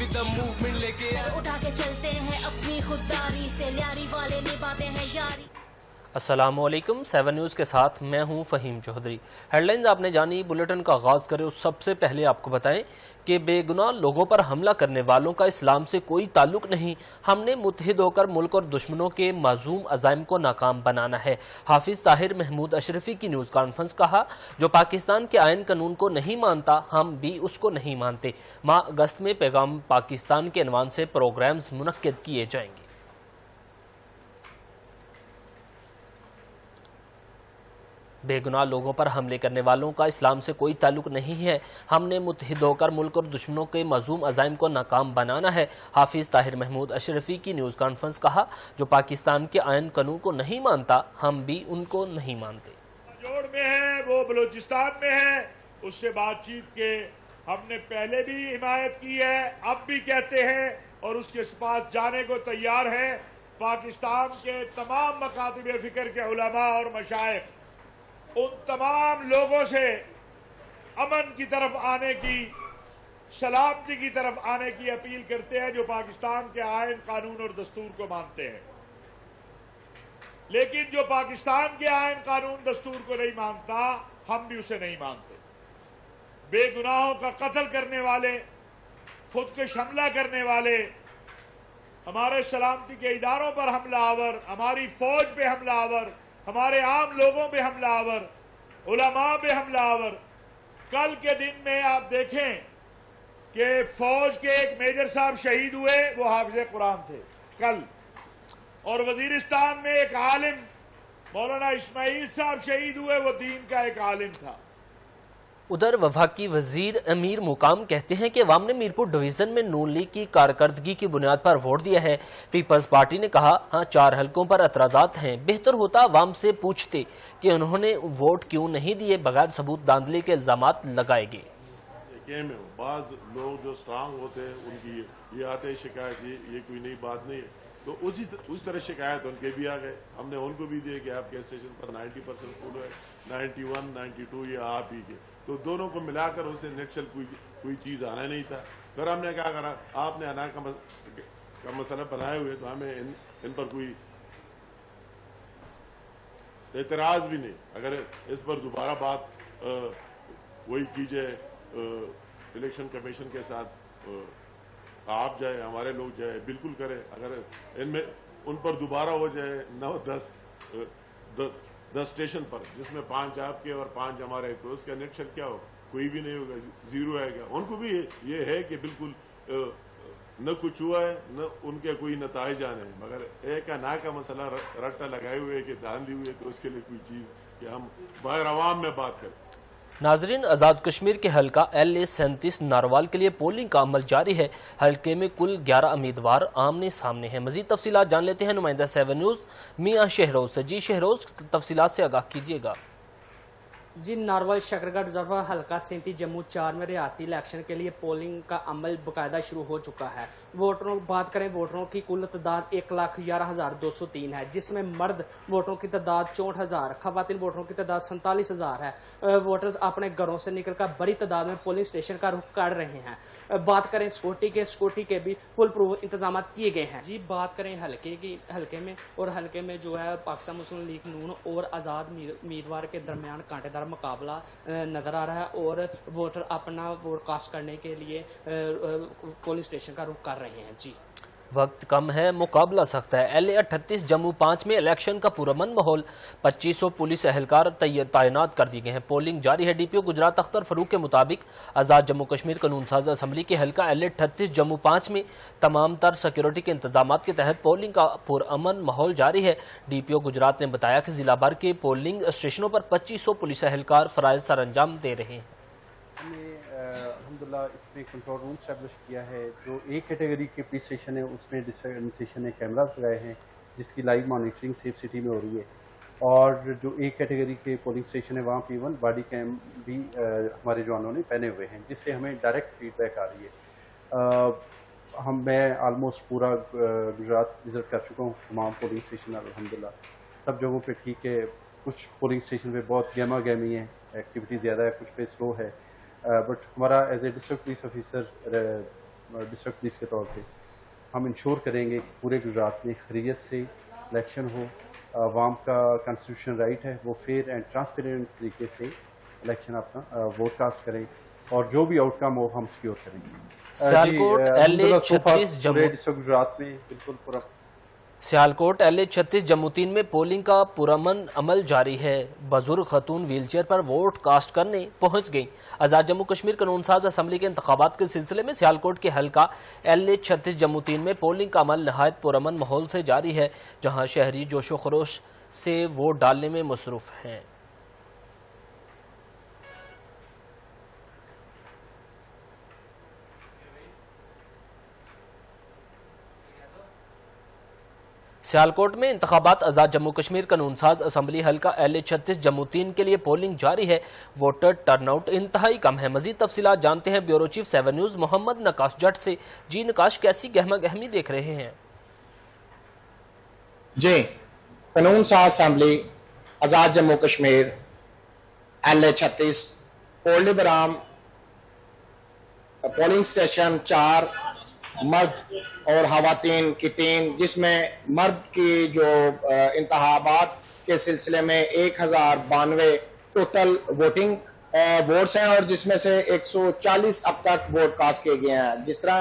The movement लेके उठा के चलते हैं अपनी खुददारी से, ल्यारी वाले निभाते हैं यारी। अस्सलामुअलैकुम 7 न्यूज़ के साथ मैं हूं फ़हीम चौधरी। हेडलाइंस आपने जानी, बुलेटिन का आगाज़ करें उस सबसे पहले आपको बताएं कि बेगुनाह लोगों पर हमला करने वालों का इस्लाम से कोई ताल्लुक नहीं, हमने मुत्तहिद होकर मुल्क और दुश्मनों के माज़ूम अज़ाइम को नाकाम बनाना है। हाफिज़ ताहिर महमूद अशरफी की न्यूज़ कॉन्फ्रेंस। कहा, जो पाकिस्तान के आइन कानून को नहीं मानता हम भी उसको नहीं मानते। माह अगस्त में पैगाम पाकिस्तान के अनवान से प्रोग्राम्स मुनक्किद किए जाएंगे। बेगुनाह लोगों पर हमले करने वालों का इस्लाम से कोई ताल्लुक नहीं है, हमने मुत्तहिद होकर मुल्क और दुश्मनों के माज़ूम अज़ाइम को नाकाम बनाना है। हाफिज़ ताहिर महमूद अशरफी की न्यूज़ कॉन्फ्रेंस। कहा, जो पाकिस्तान के आइन कानून को नहीं मानता हम भी उनको नहीं मानते। जोड़ में है, वो बलूचिस्तान में है, उससे बातचीत के हमने पहले भी हिमायत की है, अब भी कहते हैं और उसके पास जाने को तैयार हैं। पाकिस्तान के तमाम मकातिब फ़िक्र के उलमा और मशाइख उन तमाम लोगों से अमन की तरफ आने की, सलामती की तरफ आने की अपील करते हैं जो पाकिस्तान के आइन कानून और दस्तूर को मानते हैं। लेकिन जो पाकिस्तान के आइन कानून दस्तूर को नहीं मानता हम भी उसे नहीं मानते। बेगुनाहों का कत्ल करने वाले, खुदकुश हमला करने वाले, हमारे सलामती के इदारों पर हमलावर, हमारी फौज पे हमलावर, हमारे आम लोगों पे हमलावर, उलमा पे हमलावर। कल के दिन में आप देखें कि फौज के एक मेजर साहब शहीद हुए, वो हाफिज़ कुरान थे कल। और वजीरिस्तान में एक आलिम मौलाना इस्माइल साहब शहीद हुए, वो दीन का एक आलिम था। उधर वफाकी वजीर अमीर मुकाम कहते हैं कि अवाम ने मीरपुर डिवीजन में नून लीग की कारकर्दगी की बुनियाद पर वोट दिया है। पीपल्स पार्टी ने कहा, हाँ 4 हलकों पर एतराज़ात हैं, बेहतर होता अवाम से पूछते कि उन्होंने वोट क्यों नहीं दिए, बगैर सबूत धांधली के इल्जामात लगाए गए। बाज़ लोग जो स्ट्रांग होते हैं उनकी ये आते शिकायत, ये कोई नई बात नहीं है, तो उस तरह शिकायत उनके भी आ गए। हमने उनको भी दिए कि आपके स्टेशन पर 90% फूड है, 91, 92 ये आप ही के, तो दोनों को मिलाकर उसे नेक्सल कोई चीज़ आना नहीं था। फिर हमने क्या करा, आपने अनाज का मसला बनाए हुए, तो हमें इन पर कोई एतराज़ भी नहीं। अगर इस पर दोबारा बात वही कीजिए, इलेक्शन कमीशन के साथ आप जाए, हमारे लोग जाए, बिल्कुल करें। अगर इनमें उन पर दोबारा हो जाए 9-10 स्टेशन पर, जिसमें 5 आपके और 5 हमारे, तो उसका नेक्शन क्या हो, कोई भी नहीं होगा, जीरो आएगा। उनको भी ये है कि बिल्कुल न कुछ हुआ है, न उनके कोई नताइज आने हैं, मगर एक ना का मसला रट्टा लगाए हुए कि धांधली हुई है, तो उसके लिए कोई चीज़ कि हम बाहर आवाम में बात करें। नाजरीन, आज़ाद कश्मीर के हल्का LA-37 नारवाल के लिए पोलिंग का अमल जारी है। हल्के में कुल 11 उम्मीदवार आमने सामने हैं। मजीद तफसीलात जान लेते हैं नुमाइंदा 7 न्यूज़ मियाँ शहरोज से। जी शहरोज, तफसीलात से आगाह कीजिएगा। जी, नारवल शकरगढ़ ज़फ़र हल्का 37 जम्मू 4 में रियासती इलेक्शन के लिए पोलिंग का अमल बाकायदा शुरू हो चुका है। वोटरों बात करें, वोटरों की कुल तादाद 1,11,203 है, जिसमें मर्द वोटरों की तादाद 64,000, खवातीन वोटरों की तादाद 47,000 है। वोटर्स अपने घरों से निकलकर बड़ी तादाद में पोलिंग स्टेशन का रुख कर रहे हैं। बात करें सिक्योरिटी के भी फुल प्रूफ इंतजाम किए गए हैं। जी, बात करें हल्के में जो है पाकिस्तान मुस्लिम लीग नून और आज़ाद उम्मीदवार के दरमियान कांटेदार मुकाबला नजर आ रहा है और वोटर अपना वोट कास्ट करने के लिए पोलिंग स्टेशन का रुख कर रहे हैं। जी, वक्त कम है, मुकाबला सख्त है। LA-38 जम्मू 5 में इलेक्शन का पुरअमन माहौल, 2500 पुलिस एहलकार तैनात कर दिए गए हैं। पोलिंग जारी है। DPO गुजरात अख्तर फरूक के मुताबिक आज़ाद जम्मू कश्मीर कानून साज असम्बली के हल्का LA-38 जम्मू 5 में तमाम तर सिक्योरिटी के इंतजाम के तहत पोलिंग का पुरअमन माहौल जारी है। DPO गुजरात ने बताया कि जिला भर के पोलिंग स्टेशनों पर 2500 पुलिस एहलकार फ़राइज़ सर अंजाम दे रहे हैं। अल्हम्दुलिल्लाह इसमें कंट्रोल रूम स्टैब्लिश किया है। जो A कैटेगरी के पुलिस स्टेशन है उसमें डिस्ट्रिक्ट स्टेशन ने कैमरास लगाए हैं, जिसकी लाइव मॉनिटरिंग सेफ सिटी में हो रही है। और जो A कैटेगरी के पोलिंग स्टेशन है वहाँ पे इवन बॉडी कैम भी हमारे जवानों ने पहने हुए हैं, जिससे हमें डायरेक्ट फीडबैक आ रही है। मैं आलमोस्ट पूरा गुजरात विजिट कर चुका हूँ, तमाम पोलिंग स्टेशन अल्हम्दुलिल्लाह सब जगहों पे ठीक है। कुछ पोलिंग स्टेशन पे बहुत गहमा गहमी है, एक्टिविटी ज़्यादा है, कुछ पे स्लो है, बट हमारा as a district police officer district police के तौर पे हम इंश्योर करेंगे कि पूरे गुजरात में खैरियत से इलेक्शन हो। आवाम का कॉन्स्टिट्यूशन राइट है वो फेयर एंड ट्रांसपेरेंट तरीके से इलेक्शन अपना वोट कास्ट करें और जो भी आउटकम हो हम सिक्योर करेंगे। सियालकोट LA 36 जम्मू डिस्ट्रिक्ट गुजरात में बिल्कुल पूरा सियालकोट LA 36 जम्मू 3 में पोलिंग का पुरअमन अमल जारी है। बुजुर्ग खतून व्हीलचेयर पर वोट कास्ट करने पहुंच गईं। आज़ाद जम्मू कश्मीर कानून साज असम्बली के इंतखाबात के सिलसिले में सियालकोट के हल्का LA 36 जम्मू 3 में पोलिंग का अमल नहायत पुरअमन माहौल से जारी है, जहां शहरी जोशो खरोश से वोट डालने में मसरूफ हैं। सियालकोट में इंतखाबात आज़ाद जम्मू कश्मीर कानून साज असम्बली हल्का LA 36 जम्मू 3 के लिए पोलिंग जारी है। वोटर टर्नआउट इंतहाई कम है। मजीद तफसीलात जानते हैं ब्यूरो चीफ 7 न्यूज़ मोहम्मद नकाश जट से। जी नकाश, कैसी गहमा गहमी देख रहे हैं? जी, कानून साज assembly Azad Jammu Kashmir LA 36 polling बराम पोलिंग स्टेशन 4 मर्द और खवातीन की 3, जिसमें मर्द की जो इंतखाबात के सिलसिले में 1092 टोटल वोटिंग वोट्स हैं और जिसमें से 140 अब तक वोट कास्ट किए गए हैं। जिस तरह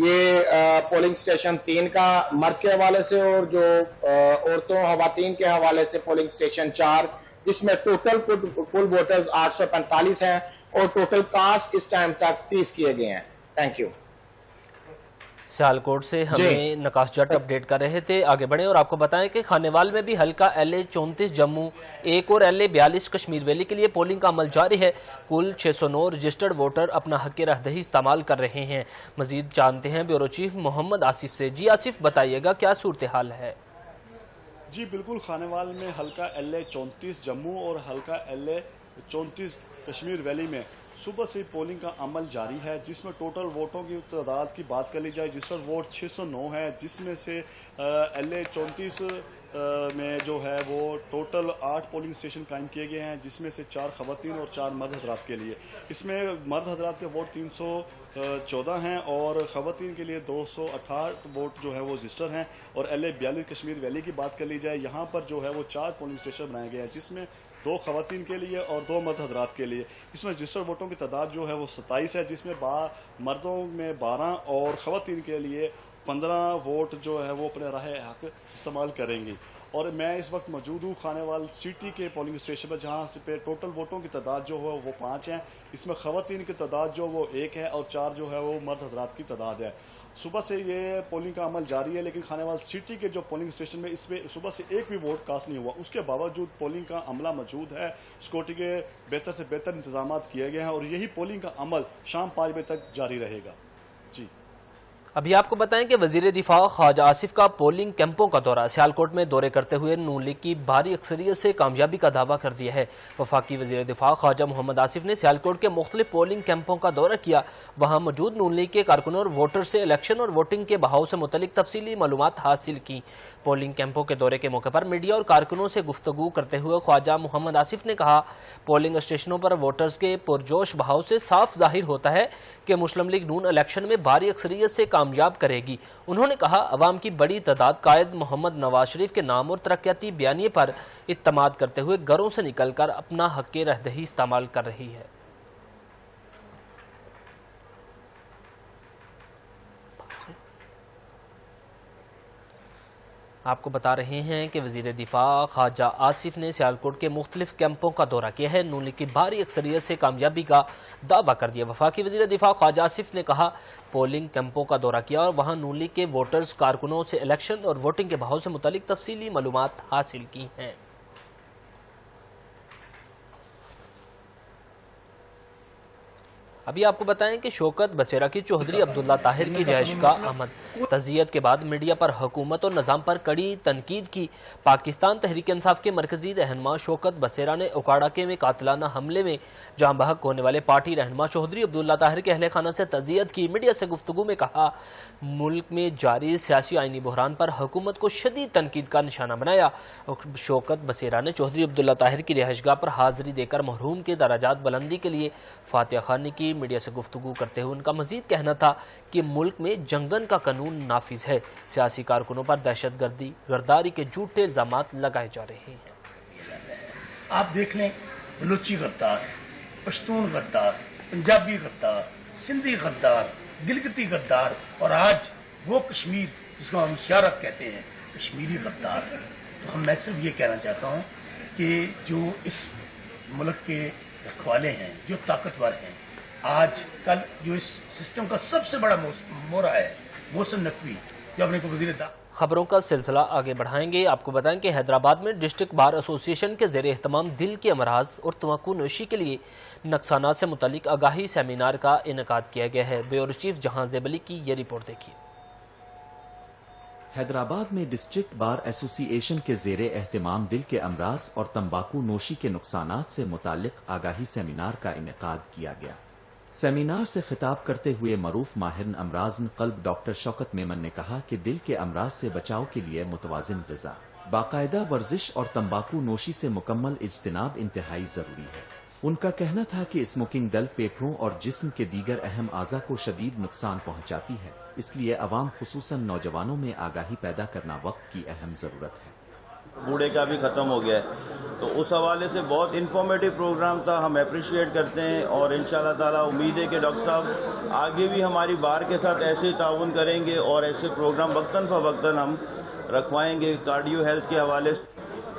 ये पोलिंग स्टेशन 3 का मर्द के हवाले से और जो औरतों खवातीन के हवाले से पोलिंग स्टेशन 4, जिसमें टोटल कुल वोटर्स 845 हैं और टोटल कास्ट इस टाइम तक 30 किए गए हैं। Thank you. सियालकोट से हमें नकाश जट अपडेट कर रहे थे। आगे बढ़े और आपको बताएं कि खानेवाल में भी हल्का LA 34 जम्मू 1 और LA 42 कश्मीर वैली के लिए पोलिंग का अमल जारी है। कुल 609 रजिस्टर्ड वोटर अपना हक रहदही इस्तेमाल कर रहे हैं। मजीद जानते हैं ब्यूरो चीफ मोहम्मद आसिफ से। जी आसिफ, बताइएगा क्या सूरत हाल है? जी बिल्कुल, खानेवाल में हल्का LA 34 जम्मू और हल्का LA 34 कश्मीर वैली में सुबह से पोलिंग का अमल जारी है, जिसमें टोटल वोटों की तादाद की बात कर ली जाए रजिस्टर्ड वोट 609 है, जिसमें से LA 34 में जो है वो टोटल 8 पोलिंग स्टेशन कायम किए गए हैं, जिसमें से 4 खवातीन और 4 मर्द हजरात के लिए। इसमें मर्द हजरात के वोट 314 हैं और खवातीन के लिए 268 वोट जो है वो रजिस्टर हैं। और LA 42 कश्मीर वैली की बात कर ली जाए, यहाँ पर जो है वो 4 पोलिंग स्टेशन बनाए गए हैं, जिसमें 2 खवातीन के लिए और 2 मर्द हजरात के लिए। इसमें रजिस्टर्ड वोटों की तादाद जो है वो 27 है, जिसमें मर्दों में 12 और खवातीन के लिए 15 वोट जो है वो अपने राह हक इस्तेमाल करेंगी। और मैं इस वक्त मौजूद हूँ खानेवाल सिटी के पोलिंग स्टेशन पर, जहाँ से पे टोटल वोटों की तादाद जो है वो 5 हैं। इसमें खवातीन की तादाद जो वो 1 है और 4 जो है वो मर्द हजरात की तादाद है। सुबह से ये पोलिंग का अमल जारी है, लेकिन खानेवाल सिटी के जो पोलिंग स्टेशन में इसमें सुबह से एक भी वोट कास्ट नहीं हुआ। उसके बावजूद पोलिंग का अमला मौजूद है। सिक्योरिटी के बेहतर से बेहतर इंतजाम किए गए हैं और यही पोलिंग का अमल शाम 5 बजे तक जारी रहेगा। जी, अभी आपको बताएं कि वजीर दिफा ख्वाजा आसिफ का पोलिंग कैंपों का दौरा। सियालकोट में दौरे करते हुए नून लीग की भारी अक्सरियत से कामयाबी का दावा कर दिया है। वफाकी वजीर दिफा ख्वाजा मोहम्मद आसिफ ने सियालकोट के मुख्तलिफ पोलिंग कैंपों का दौरा किया। वहां मौजूद नून लीग के कारकुनों और वोटर से इलेक्शन और वोटिंग के बहाव से मुतलिक तफसीली मालूमात हासिल की। पोलिंग कैंपों के दौरे के मौके पर मीडिया और कारकुनों से गुफ्तगू करते हुए ख्वाजा मोहम्मद आसिफ ने कहा, पोलिंग स्टेशनों पर वोटर्स के पुरजोश बहाव से साफ जाहिर होता है कि मुस्लिम लीग नून इलेक्शन में भारी अक्सरियत से कामयाब करेगी। उन्होंने कहा, अवाम की बड़ी तादाद कायद मोहम्मद नवाज शरीफ के नाम और तरक्याती बयानिए पर इत्तमाद करते हुए घरों से निकलकर अपना हक रहदही इस्तेमाल कर रही है। आपको बता रहे हैं कि वजीर दिफा ख्वाजा आसिफ ने सियालकोट के मुख्तलिफ कैंपों का दौरा किया है। नून लीग की भारी अक्सरियत से कामयाबी का दावा कर दिया। वफाकी वजीर दिफा ख्वाजा आसिफ ने कहा, पोलिंग कैंपों का दौरा किया और वहां नून लीग के वोटर्स कारकुनों से इलेक्शन और वोटिंग के बहाव से मुतालिक तफसीली मालूमात हासिल की हैं। अभी आपको बताएं कि शौकत बसेरा की चौधरी अब्दुल्ला ताहिर की रिहाइशगाह आमद। तज़ियत के बाद मीडिया पर हुकूमत और निज़ाम पर कड़ी तनकीद की। पाकिस्तान तहरीक इंसाफ के मरकजी रहनुमा शौकत बसेरा ने उकाड़ा के में कातिलाना हमले में जाँ बहक होने वाले पार्टी रहनुमा चौधरी अब्दुल्ला ताहिर के अहले खाना से तज़ियत की। मीडिया से गुफ्तगू में कहा, मुल्क में जारी सियासी आइनी बहरान पर हुकूमत को शदीद तनकीद का निशाना बनाया। शौकत बसेरा ने चौधरी अब्दुल्ला ताहिर की रिहाइशगाह पर हाजिरी देकर मरहूम के दराजात बुलंदी के लिए फातिहा खानी की। میڈیا سے گفتگو کرتے ہوئے ان کا مزید کہنا تھا کہ ملک میں جنگن کا قانون نافذ ہے، سیاسی کارکنوں پر دہشت گردی غداری کے جھوٹے الزامات لگائے جا رہے ہیں۔ آپ دیکھ لیں، بلوچی غدار، پشتون غدار، پنجابی غدار، سندھی غدار، گلگتی غدار، اور آج وہ کشمیر جس کو ہم شارک کہتے ہیں کشمیری غدار۔ تو میں صرف یہ کہنا چاہتا ہوں کہ جو اس ملک کے رکھوالے ہیں، جو طاقتور ہیں، آج کل جو اس سسٹم کا سب سے بڑا مورا ہے محسن نقوی، جو اپنے کو وزیر خبروں کا سلسلہ آگے بڑھائیں گے۔ آپ کو بتائیں کہ حیدرآباد میں ڈسٹرکٹ بار ایسوسی ایشن کے زیر اہتمام دل کے امراض اور تمباکو نوشی کے لیے نقصانات سے متعلق آگاہی سیمینار کا انعقاد کیا گیا ہے۔ بیورو چیف جہاں زیب علی کی یہ رپورٹ دیکھیے۔ حیدرآباد میں ڈسٹرکٹ بار ایسوسی ایشن کے زیر اہتمام دل کے امراض اور تمباکو نوشی کے نقصانات سے متعلق آگاہی سیمینار کا انعقاد کیا گیا۔ سیمینار سے خطاب کرتے ہوئے معروف ماہر امراض قلب ڈاکٹر شوکت میمن نے کہا کہ دل کے امراض سے بچاؤ کے لیے متوازن غذا، باقاعدہ ورزش اور تمباکو نوشی سے مکمل اجتناب انتہائی ضروری ہے۔ ان کا کہنا تھا کہ اسموکنگ دل، پھیپھڑوں اور جسم کے دیگر اہم اعضاء کو شدید نقصان پہنچاتی ہے، اس لیے عوام خصوصاً نوجوانوں میں آگاہی پیدا کرنا وقت کی اہم ضرورت ہے۔ بوڑھے کا بھی ختم ہو گیا ہے، تو اس حوالے سے بہت انفارمیٹیو پروگرام تھا، ہم اپریشیٹ کرتے ہیں، اور انشاءاللہ تعالیٰ امید ہے کہ ڈاکٹر صاحب آگے بھی ہماری بار کے ساتھ ایسے ہی تعاون کریں گے اور ایسے پروگرام وقتاً فوقتاً ہم رکھوائیں گے کارڈیو ہیلتھ کے حوالے سے۔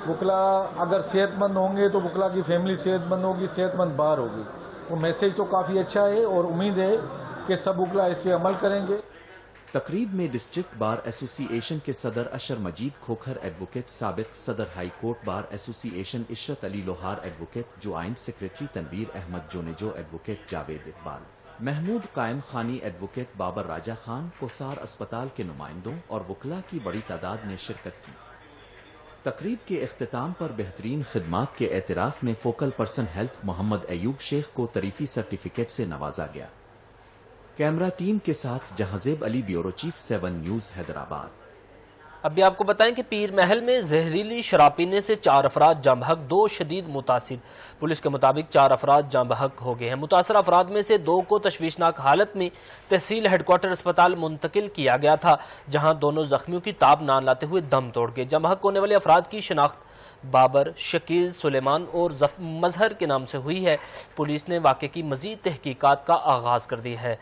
بکلا اگر صحت مند ہوں گے تو بکلا کی فیملی صحت مند ہوگی، صحت مند بار ہوگی۔ وہ میسیج تو کافی اچھا ہے اور امید ہے کہ سب بکلا اس پہ عمل کریں گے۔ تقریب میں ڈسٹرکٹ بار ایسوسی ایشن کے صدر اشر مجید کھوکھر ایڈوکیٹ، سابق صدر high court bar association Ishrat Ali Lohar advocate, joint secretary Tanveer Ahmed Junejo advocate, Javed Iqbal, Mahmood Qaim Khani advocate, Babar Raja Khan, Kausar اسپتال کے نمائندوں اور وکلاء کی بڑی تعداد نے شرکت کی۔ تقریب کے اختتام پر بہترین خدمات کے اعتراف میں فوکل پرسن ہیلتھ محمد ایوب شیخ کو تعریفی سرٹیفکیٹ سے نوازا گیا۔ کیمرہ ٹیم کے ساتھ جہاں زیب علی، بیورو چیف 7 نیوز، حیدرآباد۔ اب بھی آپ کو بتائیں کہ پیر محل میں زہریلی شراب پینے سے 4 افراد جاں بحق، 2 شدید متاثر۔ پولیس کے مطابق 4 افراد جاں بحق ہو گئے ہیں۔ متاثرہ افراد میں سے 2 کو تشویشناک حالت میں تحصیل ہیڈ کوارٹر اسپتال منتقل کیا گیا تھا، جہاں دونوں زخمیوں کی تاب نہ لاتے ہوئے دم توڑ گئے۔ جاں بحق ہونے والے افراد کی شناخت بابر، شکیل، سلیمان اور مظہر کے نام سے ہوئی ہے۔ پولیس نے واقعے کی مزید تحقیقات کا آغاز کر دی ہے۔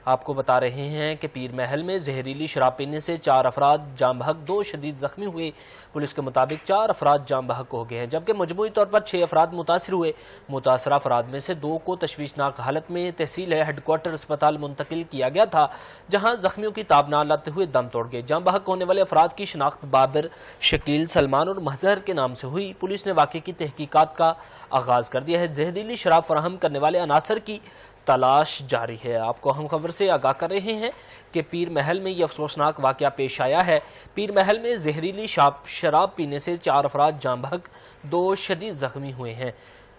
آپ کو بتا رہے ہیں کہ پیر محل میں زہریلی شراب پینے سے 4 افراد جاں بحق، 2 شدید زخمی ہوئے۔ پولیس کے مطابق 4 افراد جاں بحق ہو گئے ہیں، جبکہ مجموعی طور پر 6 افراد متاثر ہوئے۔ متاثرہ افراد میں سے 2 کو تشویشناک حالت میں تحصیل ہیڈ کوارٹر اسپتال منتقل کیا گیا تھا، جہاں زخمیوں کی تاب نہ لاتے ہوئے دم توڑ گئے۔ جاں بحق ہونے والے افراد کی شناخت بابر، شکیل، سلمان اور مظہر کے نام سے ہوئی۔ پولیس نے واقعے کی تحقیقات کا آغاز کر دیا ہے۔ زہریلی شراب فراہم کرنے والے عناصر کی تلاش جاری ہے۔ آپ کو ہم خبر سے آگاہ کر رہے ہیں کہ پیر محل میں یہ افسوسناک واقعہ پیش آیا ہے۔ پیر محل میں زہریلی شراب پینے سے 4 افراد جاں بحق، 2 شدید زخمی ہوئے ہیں۔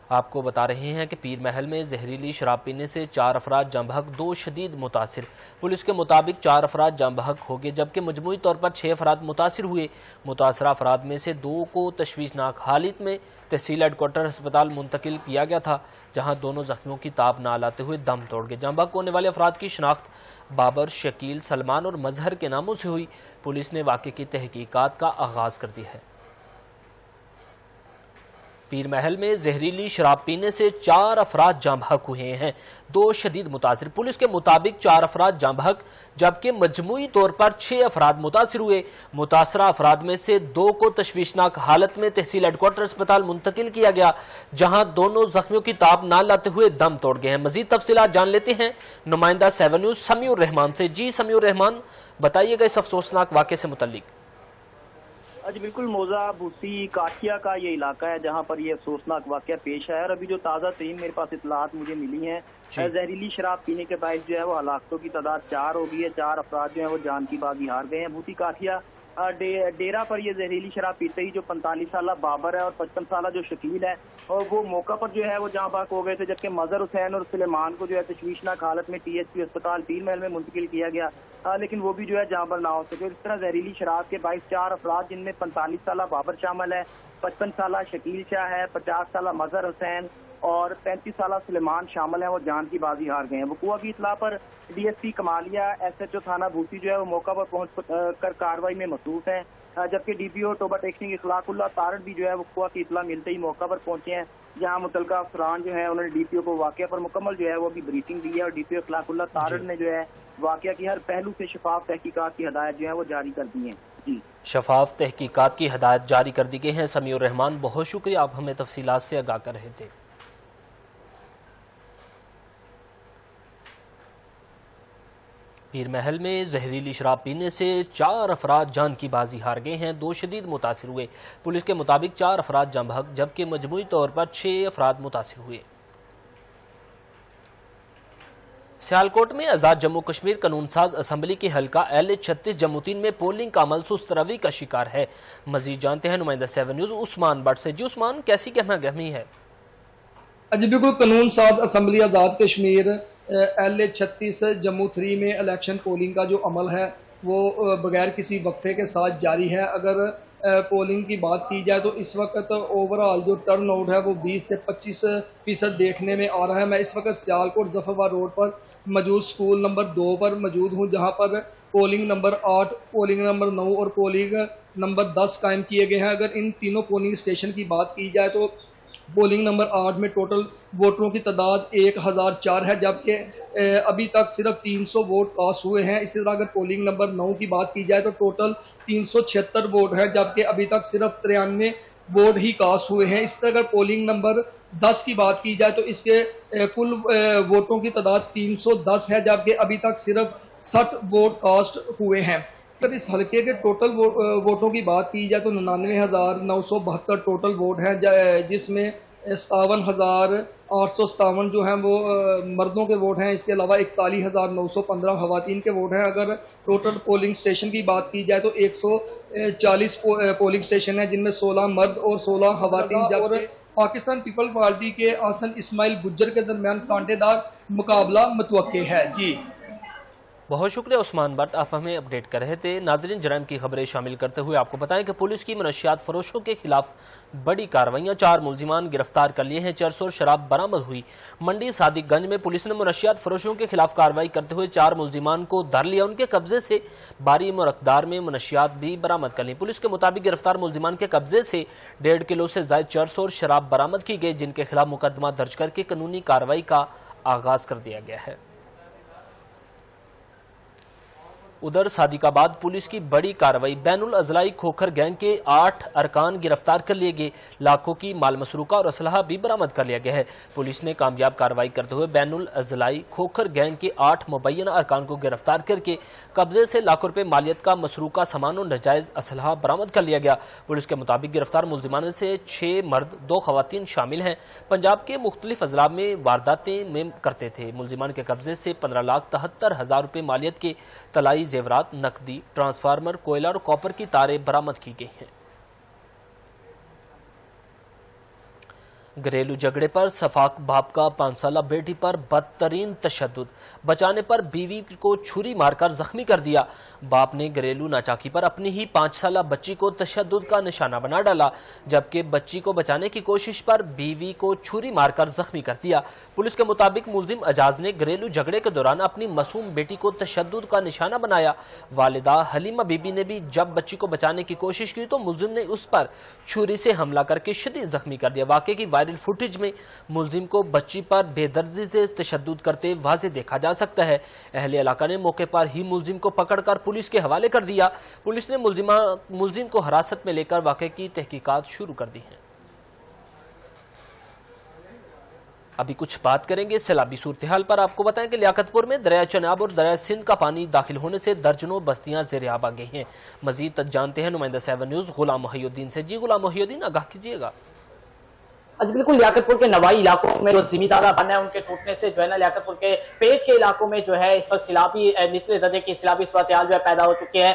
آپ کو بتا رہے ہیں کہ پیر محل میں زہریلی شراب پینے سے 4 افراد جاں بحق، 2 شدید متاثر۔ پولیس کے مطابق 4 افراد جاں بحق ہو گئے، جبکہ مجموعی طور پر 6 افراد متاثر ہوئے۔ متاثرہ افراد میں سے 2 کو تشویشناک حالت میں تحصیل ہیڈ کوارٹر اسپتال منتقل کیا گیا تھا، جہاں دونوں زخمیوں کی تاب نہ لاتے ہوئے دم توڑ گئے۔ جاں بحق ہونے والے افراد کی شناخت بابر، شکیل، سلمان اور مظہر کے ناموں سے ہوئی۔ پولیس نے واقعے کی تحقیقات کا آغاز کر دی ہے۔ پیر محل میں زہریلی شراب پینے سے 4 افراد جاں بحق ہوئے ہیں، 2 شدید متاثر۔ پولیس کے مطابق 4 افراد جاں بحق، جبکہ مجموعی طور پر 6 افراد متاثر ہوئے۔ متاثرہ افراد میں سے 2 کو تشویشناک حالت میں تحصیل ہیڈ کوارٹر اسپتال منتقل کیا گیا، جہاں دونوں زخمیوں کی تاب نہ لاتے ہوئے دم توڑ گئے ہیں۔ مزید تفصیلات جان لیتے ہیں نمائندہ 7 نیوز سمیع الرحمان سے۔ جی سمیع الرحمان، بتائیے گا اس افسوسناک واقعے سے متعلق۔ جی بالکل، موزہ بھوتی کاٹیا کا یہ علاقہ ہے جہاں پر یہ افسوسناک واقعہ پیش آیا، اور ابھی جو تازہ ترین میرے پاس اطلاعات مجھے ملی ہیں، زہریلی شراب پینے کے باعث جو ہے وہ ہلاکتوں کی تعداد 4 ہو گئی ہے۔ 4 افراد جو ہیں وہ جان کی باغی ہار گئے ہیں۔ بھوتی کاٹیا ڈیرا پر یہ زہریلی شراب پیتے ہی جو 45 سالہ بابر ہے اور 55 سالہ جو شکیل ہے، اور وہ موقع پر جو ہے وہ جاں بحق ہو گئے تھے، جبکہ مظہر حسین اور سلیمان کو جو ہے تشویشناک حالت میں THP اسپتال پیر محل میں منتقل کیا گیا، لیکن وہ بھی جو ہے جاں بحق نہ ہو سکے۔ اس طرح زہریلی شراب کے باعث 4 افراد، جن میں 45 سالہ بابر شامل ہے، 55 سالہ شکیل شاہ ہے، 50 سالہ مظہر حسین اور 35 سالہ سلیمان شامل ہیں، وہ جان کی بازی ہار گئے ہیں۔ وقوع کی اطلاع پر D S P Kamalia, S H O تھانہ بھوسی جو ہے وہ موقع پر پہنچ کر کارروائی میں مصروف ہیں، جبکہ ڈی پی او ٹوبہ ٹیکنیک اخلاق اللہ تارڑ بھی جو ہے وقوع کی اطلاع ملتے ہی موقع پر پہنچے ہیں، جہاں متعلقہ افسران جو ہیں انہوں نے ڈی پی او کو واقعہ پر مکمل جو ہے وہ بھی بریفنگ دی ہے، اور ڈی پی او اخلاق اللہ تارڑ نے جو ہے واقعہ کی ہر پہلو سے شفاف تحقیقات کی ہدایت جو ہے وہ جاری کر دی ہیں۔ شفاف تحقیقات کی ہدایت جاری کر دی گئی ہیں۔ سمیع الرحمان، بہت شکریہ، آپ ہمیں تفصیلات سے آگاہ کر رہے تھے۔ پیر محل میں زہریلی شراب پینے سے 4 افراد جان کی بازی ہار گئے ہیں، 2 شدید متاثر ہوئے۔ پولیس کے مطابق 4 افراد جاں بحق جبکہ مجموعی طور پر 6 افراد متاثر ہوئے۔ سیالکوٹ میں آزاد جموں کشمیر قانون ساز اسمبلی کے حلقہ LA-36 جموں 3 میں پولنگ کا عمل سست روی کا شکار ہے۔ مزید جانتے ہیں نمائندہ 7 نیوز عثمان بٹ سے۔ جی عثمان، کیسی گہما گہمی ہے؟ جی بالکل، قانون ساز اسمبلی آزاد کشمیر LA-36 جموں 3 میں الیکشن پولنگ کا جو عمل ہے وہ بغیر کسی وقفے کے ساتھ جاری ہے۔ اگر پولنگ کی بات کی جائے تو اس وقت اوورال جو ٹرن آؤٹ ہے وہ 20 سے 25% دیکھنے میں آ رہا ہے۔ میں اس وقت سیالکوٹ ظفرآباد روڈ پر موجود سکول نمبر 2 پر موجود ہوں، جہاں پر پولنگ نمبر 8، پولنگ نمبر 9 اور پولنگ نمبر 10 قائم کیے گئے ہیں۔ اگر ان تینوں پولنگ اسٹیشن کی بات کی جائے تو پولنگ نمبر 8 میں ٹوٹل ووٹروں کی تعداد 1004 ہے، جبکہ ابھی تک صرف 300 ووٹ کاسٹ ہوئے ہیں۔ اسی طرح اگر پولنگ نمبر 9 کی بات کی جائے تو ٹوٹل 376 ووٹ ہے، جبکہ ابھی تک صرف 93 ووٹ ہی کاسٹ ہوئے ہیں۔ اس طرح اگر پولنگ نمبر 10 کی بات کی جائے تو اس کے کل ووٹوں کی تعداد 310 ہے، جبکہ ابھی تک صرف 60 ووٹ کاسٹ ہوئے ہیں۔ اگر اس حلقے کے ٹوٹل ووٹوں کی بات کی جائے تو 99,972 ٹوٹل ووٹ ہیں، جس میں 57,857 جو ہیں وہ مردوں کے ووٹ ہیں۔ اس کے علاوہ 41,915 خواتین کے ووٹ ہیں۔ اگر ٹوٹل پولنگ اسٹیشن کی بات کی جائے تو 140 پولنگ اسٹیشن ہیں، جن میں 16 مرد اور 16 خواتین، جبکہ پاکستان پیپل پارٹی کے حسن اسماعیل گجر کے درمیان کانٹے دار مقابلہ متوقع ہے۔ جی بہت شکریہ عثمان بٹ، آپ ہمیں اپڈیٹ کر رہے تھے۔ ناظرین، جرائم کی خبریں شامل کرتے ہوئے آپ کو بتائیں کہ پولیس کی منشیات فروشوں کے خلاف بڑی کارروائیاں، 4 ملزمان گرفتار کر لیے ہیں، چرس اور شراب برآمد ہوئی۔ منڈی صادق گنج میں پولیس نے منشیات فروشوں کے خلاف کارروائی کرتے ہوئے 4 ملزمان کو دھر لیا، ان کے قبضے سے باری مقدار میں منشیات بھی برآمد کر لی۔ پولیس کے مطابق گرفتار ملزمان کے قبضے سے 1.5 کلو سے زائد چرس اور شراب برآمد کی گئی، جن کے خلاف مقدمہ درج کر کے قانونی کارروائی کا آغاز کر دیا گیا ہے۔ ادھر صادق آباد پولیس کی بڑی کارروائی، بین الاضلاعی کھوکھر گینگ کے 8 ارکان گرفتار کر لیے گئے، لاکھوں کی مال مسروقہ اور اسلحہ بھی برآمد کر لیا گیا ہے۔ پولیس نے کامیاب کارروائی کرتے ہوئے بین الاضلاعی کھوکھر گینگ کے 8 مبینہ ارکان کو گرفتار کر کے قبضے سے لاکھوں روپے مالیت کا مسروقہ سامان اور ناجائز اسلحہ برآمد کر لیا گیا۔ پولیس کے مطابق گرفتار ملزمان سے 6 مرد 2 خواتین شامل ہیں، پنجاب کے مختلف اضلاع میں وارداتیں میں کرتے تھے۔ ملزمان کے قبضے سے 15,73,000 روپے مالیت کے طلائی زیورات، نقدی، ٹرانسفارمر، کوئلہ اور کاپر کی تاریں برآمد کی گئی ہیں۔ گھریلو جھگڑے پر سفاق باپ کا 5 سالہ بیٹی پر بدترین تشدد، بچانے پر بیوی کو چھری مار کر زخمی کر دیا۔ باپ نے گھریلو ناچاکی پر اپنی ہی 5 سالہ بچی کو تشدد کا نشانہ بنا ڈالا، جبکہ بچی کو بچانے کی کوشش پر بیوی کو چھری مار کر زخمی کر دیا۔ پولیس کے مطابق ملزم اجاز نے گھریلو جھگڑے کے دوران اپنی معصوم بیٹی کو تشدد کا نشانہ بنایا۔ والدہ حلیمہ بی بی نے بھی جب بچی کو بچانے کی کوشش کی تو ملزم نے اس پر چھری سے حملہ کر کے شدید زخمی کر دیا۔ واقعے کی وائرل فوٹیج میں ملزم کو بچی پر بے دردی سے تشدد کرتے واضح دیکھا جا سکتا ہے۔ اہل علاقہ نے موقع پر ہی ملزم کو پکڑ کر پولیس کے حوالے کر دیا۔ پولیس نے ملزم کو حراست میں لے کر واقعے کی تحقیقات شروع کر دی ہیں۔ ابھی کچھ بات کریں گے سیلابی صورتحال پر۔ آپ کو بتائیں کہ لیاقت پور میں دریائے چناب اور دریائے سندھ کا پانی داخل ہونے سے درجنوں بستیاں زیر آب آ گئی ہیں۔ مزید جانتے ہیں نمائندہ 7 نیوز غلام محی الدین سے۔ جی غلام محی الدین، آگاہ کیجیے گا۔ جی بالکل، لیاقت پور کے نوائی علاقوں میں جو زمیندارہ بن ہے ان کے ٹوٹنے سے جو ہے نا لیاقت پور کے پیٹ کے علاقوں میں جو ہے اس وقت سیلابی نچلے درجے کی سیلابی صورتحال جو ہے پیدا ہو چکی ہے۔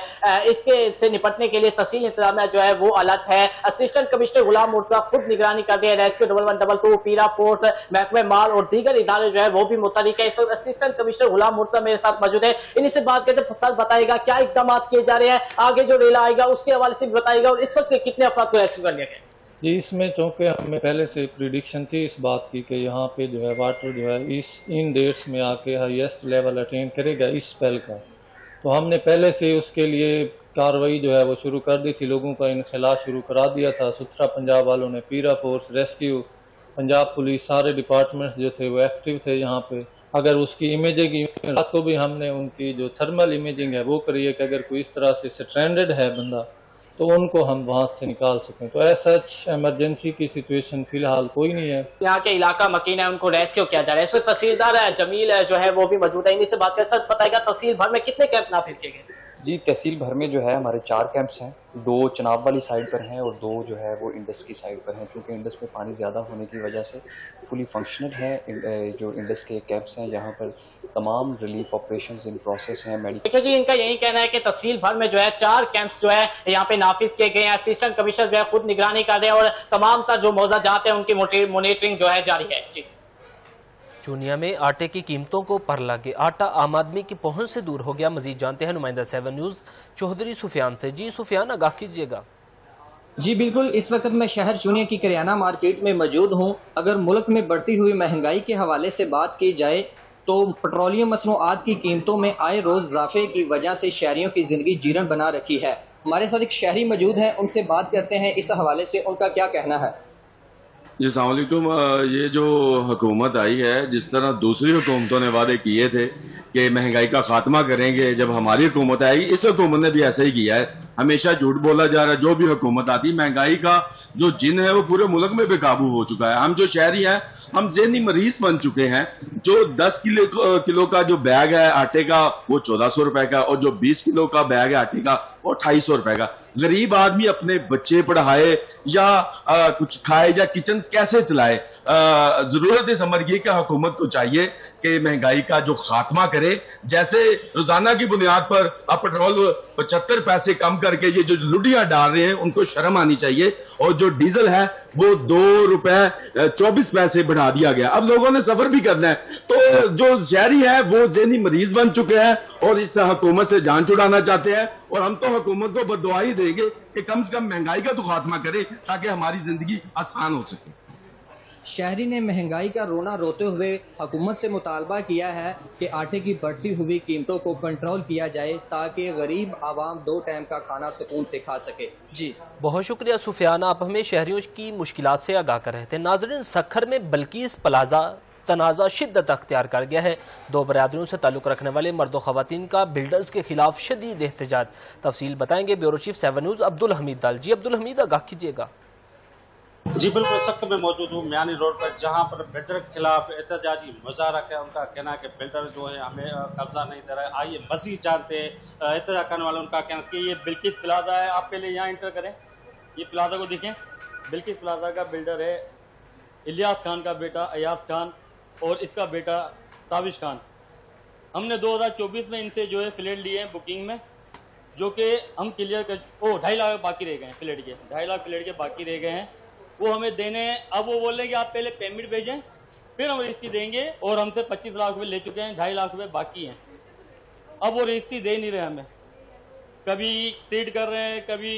اس کے سے نپٹنے کے لیے تحصیل انتظامیہ جو ہے وہ الرٹ ہے۔ اسسٹنٹ کمشنر غلام مرزا خود نگرانی کر رہے ہیں۔ ریسکیو 1122 پیرا فورس، محکمہ مال اور دیگر ادارے جو ہے وہ بھی متحرک ہے۔ اس وقت اسسٹنٹ کمشنر غلام مرزا میرے ساتھ موجود ہے، انہیں سے بات کرتے ہیں۔ فصل بتائے گا کیا اقدامات کیے جا رہے ہیں، آگے جو ریلا آئے گا اس کے حوالے سے بھی بتائے گا، اور اس وقت کتنے افراد کو ریسکیو کر لیا گیا؟ जी, इसमें चूँकि हमें पहले से प्रिडिक्शन थी इस बात की कि यहाँ पे जो है वाटर जो है इन डेट्स में आके हाईएस्ट लेवल अटेन करेगा इस स्पेल का, तो हमने पहले से उसके लिए कार्रवाई जो है वो शुरू कर दी थी, लोगों का इनखला शुरू करा दिया था। सुथरा पंजाब वालों ने, पीरा फोर्स, रेस्क्यू, पंजाब पुलिस, सारे डिपार्टमेंट्स जो थे वो एक्टिव थे यहाँ पे। अगर उसकी इमेजिंग रात को भी हमने उनकी जो थर्मल इमेजिंग है वो करी है कि अगर कोई इस तरह से स्ट्रैंडेड है बंदा तो उनको हम वहाँ से निकाल सकें। तो ऐसा इमरजेंसी की सिचुएशन फिलहाल कोई नहीं है। यहाँ के इलाका मकीन है, उनको रेस्क्यू किया जा रहा है। इसमें तहसीलदार जमील जो है वो भी मौजूद है, इन्हीं से बात कर। सर बताएगा तहसील भर में कितने कैंप नाफिज किए गए? जी, तहसील भर में जो है हमारे 4 कैंप्स हैं, 2 चनाब वाली साइड पर हैं और 2 जो है वो इंडस की साइड पर हैं, क्योंकि इंडस में पानी ज़्यादा होने की वजह से फुली फंक्शनल है जो इंडस के कैंप्स हैं। यहाँ पर तमाम रिलीफ ऑपरेशंस इन प्रोसेस हैं। देखिए जी, इनका यही कहना है कि तहसील भर में जो है 4 कैंप्स जो है यहाँ पे नाफिज किए गए हैं। असिस्टेंट कमिश्नर जो है खुद निगरानी कर रहे हैं और तमाम तर जो मौजा जाते हैं उनकी मॉनिटरिंग जो है जारी है। जी, चूनिया में आटे की कीमतों को पर लगे, आटा आम आदमी की पहुंच से दूर हो गया। मजीद जानते हैं नुमाइंदा 7 न्यूज़ चौधरी सुफियान से। जी सुफियान, आगाह कीजिएगा। जी बिल्कुल, इस वक्त मैं शहर चूनिया की करियाना मार्केट में मौजूद हूँ। अगर मुल्क में बढ़ती हुई महंगाई के हवाले से बात की जाए तो पेट्रोलियम मसनूआत की कीमतों में आए रोज़ इजाफे की वजह से शहरियों की ज़िंदगी जीरण बना रखी है। हमारे साथ एक शहरी मौजूद हैं, उनसे बात करते हैं इस हवाले से उनका क्या कहना है। जी अस्सलाम वालेकुम। ये जो हुकूमत आई है, जिस तरह दूसरी हुकूमतों ने वादे किए थे कि महंगाई का खात्मा करेंगे, जब हमारी हुकूमत आई इस हुकूमत ने भी ऐसा ही किया है। हमेशा झूठ बोला जा रहा है, जो भी हुकूमत आती, महंगाई का जो जिन है वो पूरे मुल्क में बेकाबू हो चुका है। हम जो शहरी हैं हम ज़हनी मरीज बन चुके हैं। जो 10 किलो का जो बैग है आटे का वो 1400 रुपए का, और जो 20 किलो का बैग है आटे का वो 250 रुपए का। गरीब आदमी अपने बच्चे पढ़ाए या कुछ खाए या किचन कैसे चलाए? जरूरत इस अमर की कि हुकूमत को चाहिए कि महंगाई का जो खात्मा करे। जैसे रोजाना की बुनियाद पर अब पेट्रोल 75 पैसे कम करके ये जो लुटियां डाल रहे हैं उनको शर्म आनी चाहिए। और जो डीजल है वो 2 रुपए 24 पैसे बढ़ा दिया गया। अब लोगों ने सफर भी करना है, तो जो शहरी है वो ज़हनी मरीज बन चुके हैं और इस हुकूमत से जान छुड़ाना चाहते हैं। और हम तो हुकूमत को बददुआ ही देंगे कि कम से कम महंगाई का तो खात्मा करे ताकि हमारी जिंदगी आसान हो सके। शहरी ने महंगाई का रोना रोते हुए हुकूमत से मुतालबा किया है कि आटे की बढ़ती हुई कीमतों को कंट्रोल किया जाए ताकि गरीब आवाम 2 टाइम का खाना सुकून से खा सके। जी बहुत शुक्रिया सुफियान, आप हमें शहरियों की मुश्किलात से आगाह कर रहे थे। नाजरीन, सखर में बल्कीस प्लाजा तनाज़ा शिद्दत अख्तियार कर गया है। 2 बरादरियों से ताल्लुक़ रखने वाले मर्द ख़वातीन का बिल्डर्स के खिलाफ शदीद एहतजाज। तफसील बताएंगे bureau chief 7 news Abdul Hameed Dal. जी अब्दुल हमीद, आगाह कीजिएगा। जी बिल्कुल, सख्त में मौजूद हूँ मियानी रोड पर, जहाँ पर बिल्डर के खिलाफ एहतजाजी मुजाहरा है। उनका कहना है कि बिल्डर जो है हमें कब्जा नहीं दे रहा है। आइए मजीद जानते हैं एहतजाज करने वाले उनका कहना है कि ये बिल्किस प्लाजा है। आप पहले यहाँ इंटर करें, ये प्लाजा को देखें। बिल्किस प्लाजा का बिल्डर है इलियास खान का बेटा अयाज खान और इसका बेटा ताबिश खान। हमने 2024 में इनसे जो है फ्लैट लिए हैं बुकिंग में, जो कि हम क्लियर कर 2.5 लाख बाकी रह गए हैं फ्लैट के, 2.5 लाख फ्लैट के बाकी रह गए हैं, वो हमें देने हैं। अब वो बोल रहे हैं कि आप पहले पेमेंट भेजें फिर हम रजिस्ट्री देंगे, और हमसे 25 लाख रुपये ले चुके हैं, 2.5 लाख रुपये बाकी हैं। अब वो रजिस्ट्री दे नहीं रहे हमें, कभी ट्रीट कर रहे हैं, कभी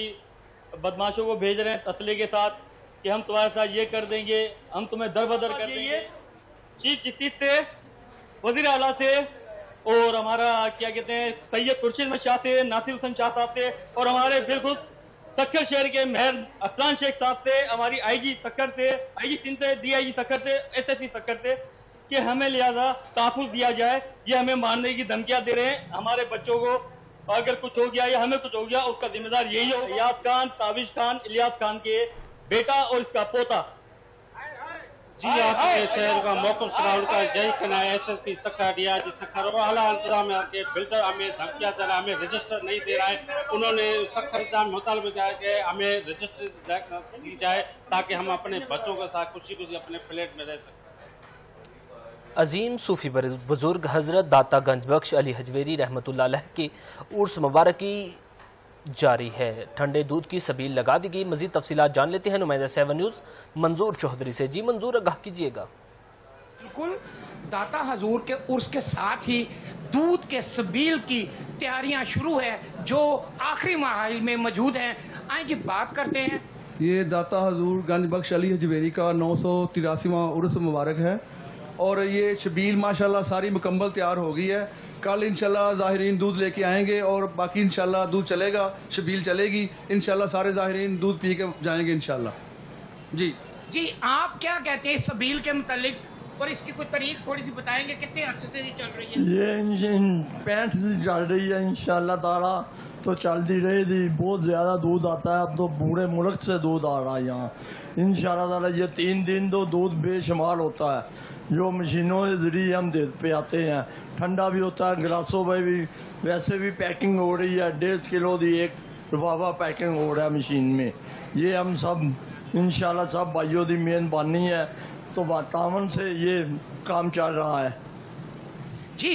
बदमाशों को भेज रहे हैं तसले के साथ कि हम तुम्हारे साथ ये कर देंगे, हम तुम्हें दर बदर कर देंगे। चीफ जस्टिस से, वजीर आला से, और हमारा क्या कहते हैं सैयद खुर्शीद अहमद शाह से, नासिर हुसैन शाह साहब से, और हमारे बिल्कुल सक्कर शहर के मेयर अफसान शेख साहब से, हमारी आईजी सक्कर से, आईजी सिंध से, डीआईजी सक्कर से, एसएसपी सक्कर से, कि हमें लिहाजा तहफ़्फ़ुज़ दिया जाए। ये हमें मारने की धमकियां दे रहे हैं। हमारे बच्चों को अगर कुछ हो गया या हमें कुछ हो गया उसका जिम्मेदार यही हो। अयाज खान, ताबिश खान, इलियास खान के बेटा और इसका पोता। जी आपके शहर का मौकफ सुना, उनका यही कहना है एसएसपी सक्कर दिया जिस सक्कर आला इंतजाम के बिल्डर हमें धमकियां दे रहा है, हमें रजिस्टर नहीं दे रहा है। उन्होंने सक्कर इंतजाम मुतालबा किया कि हमें रजिस्टर दी जाए ताकि हम अपने बच्चों के साथ खुशी खुशी अपने फ्लैट में रह सकें। अजीम सूफी बुजुर्ग हजरत दाता गंज बख्श अली हजवेरी रहमतुल्लाह अलैह की उर्स मुबारकी जारी है। ठंडे दूध की सबील लगा दी गई। मजीद तफसीलात जान लेते हैं नुमाइंदा 7 न्यूज़ मंजूर चौधरी से। जी मंजूर, आगाह कीजिएगा। बिल्कुल, दाता हजूर के उर्स के साथ ही दूध के सबील की तैयारियां शुरू है जो आखिरी मरहल में मौजूद हैं। आइए जी बात करते हैं یہ داتا حضور گنج بخش علی حجویری کا 983واں عرس مبارک ہے، اور یہ شبیل ماشاءاللہ ساری مکمل تیار ہو گئی ہے. کل انشاءاللہ ظاہرین دودھ لے کے آئیں گے اور باقی انشاءاللہ دودھ چلے گا، شبیل چلے گی انشاءاللہ. سارے ظاہرین دودھ پی کے جائیں گے انشاءاللہ. جی آپ کیا کہتے ہیں سبیل کے متعلق، اور اس کی کوئی تاریخ تھوڑی سی بتائیں گے، کتنے عرصے سے یہ چل رہی ہے؟ یہ 65 سے چل رہی ہے انشاءاللہ تعالیٰ، تو چلتی رہے گی. بہت زیادہ دودھ آتا ہے، اب تو پورے ملک سے دودھ آ رہا ہے یہاں انشاءاللہ تعالیٰ. یہ 3 دن تو دودھ بے شمار ہوتا ہے، جو مشینوں کے ذریعے ہم پہ آتے ہیں. ٹھنڈا بھی ہوتا ہے، گلاسوں میں بھی. ویسے بھی پیکنگ ہو رہی ہے، 1.5 کلو دی ایک لفافہ پیکنگ ہو رہا ہے مشین میں. یہ ہم سب انشاءاللہ سب بھائیوں دی مہربانی ہے، تو تعاون سے یہ کام چل رہا ہے. جی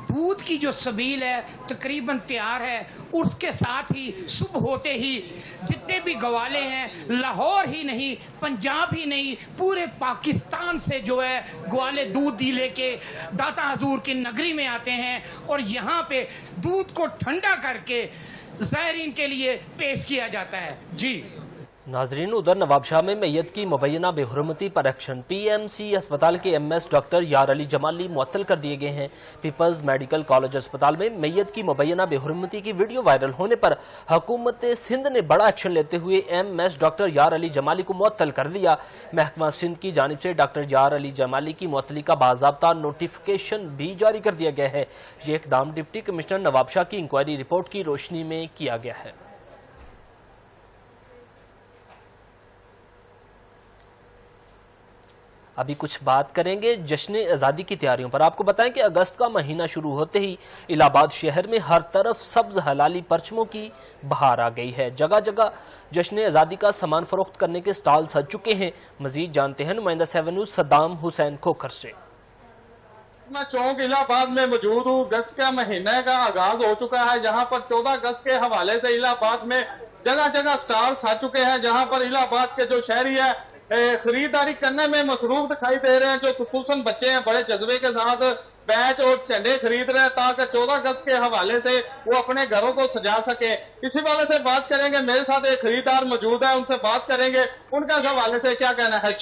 دودھ کی جو سبیل ہے تقریباً تیار ہے. اس کے ساتھ ہی صبح ہوتے ہی جتنے بھی گوالے ہیں، لاہور ہی نہیں، پنجاب ہی نہیں، پورے پاکستان سے جو ہے گوالے دودھ لے کے داتا حضور کی نگری میں آتے ہیں، اور یہاں پہ دودھ کو ٹھنڈا کر کے زائرین کے لیے پیش کیا جاتا ہے. جی ناظرین، ادھر نواب شاہ میں میت کی مبینہ بے حرمتی پر ایکشن. پی ایم سی اسپتال کے ایم ایس ڈاکٹر یار علی جمالی معطل کر دیے گئے ہیں. پیپلز میڈیکل کالج اسپتال میں میت کی مبینہ بے حرمتی کی ویڈیو وائرل ہونے پر حکومت سندھ نے بڑا ایکشن لیتے ہوئے ایم ایس ڈاکٹر یار علی جمالی کو معطل کر دیا. محکمہ سندھ کی جانب سے ڈاکٹر یار علی جمالی کی معطلی کا باضابطہ نوٹیفیکیشن بھی جاری کر دیا گیا ہے. یہ اقدام ڈپٹی کمشنر نواب شاہ کی انکوائری رپورٹ کی روشنی میں کیا گیا ہے. ابھی کچھ بات کریں گے جشن آزادی کی تیاریوں پر. آپ کو بتائیں کہ اگست کا مہینہ شروع ہوتے ہی الہ آباد شہر میں ہر طرف سبز ہلالی پرچموں کی بہار آ گئی ہے. جگہ جگہ جشن آزادی کا سامان فروخت کرنے کے سٹال سج چکے ہیں. مزید جانتے ہیں نمائندہ 7 نیوز صدام حسین کھوکھر سے. میں چونک الہ آباد میں موجود ہوں. اگست کا مہینہ کا آغاز ہو چکا ہے، جہاں پر 14 اگست کے حوالے سے الہ آباد میں جگہ جگہ سٹال سج چکے ہیں، جہاں پر الہ آباد کے جو شہری ہے خریداری کرنے میں مصروف دکھائی دے رہے ہیں. جو خصوصاً بچے ہیں بڑے جذبے کے ساتھ بیچ اور جھنڈے خرید رہے ہیں تاکہ 14 اگست کے حوالے سے وہ اپنے گھروں کو سجا سکے. اسی والے سے بات کریں گے، میرے ساتھ ایک خریدار موجود ہے، ان سے بات کریں گے ان کا اس حوالے سے کیا کہنا ہے.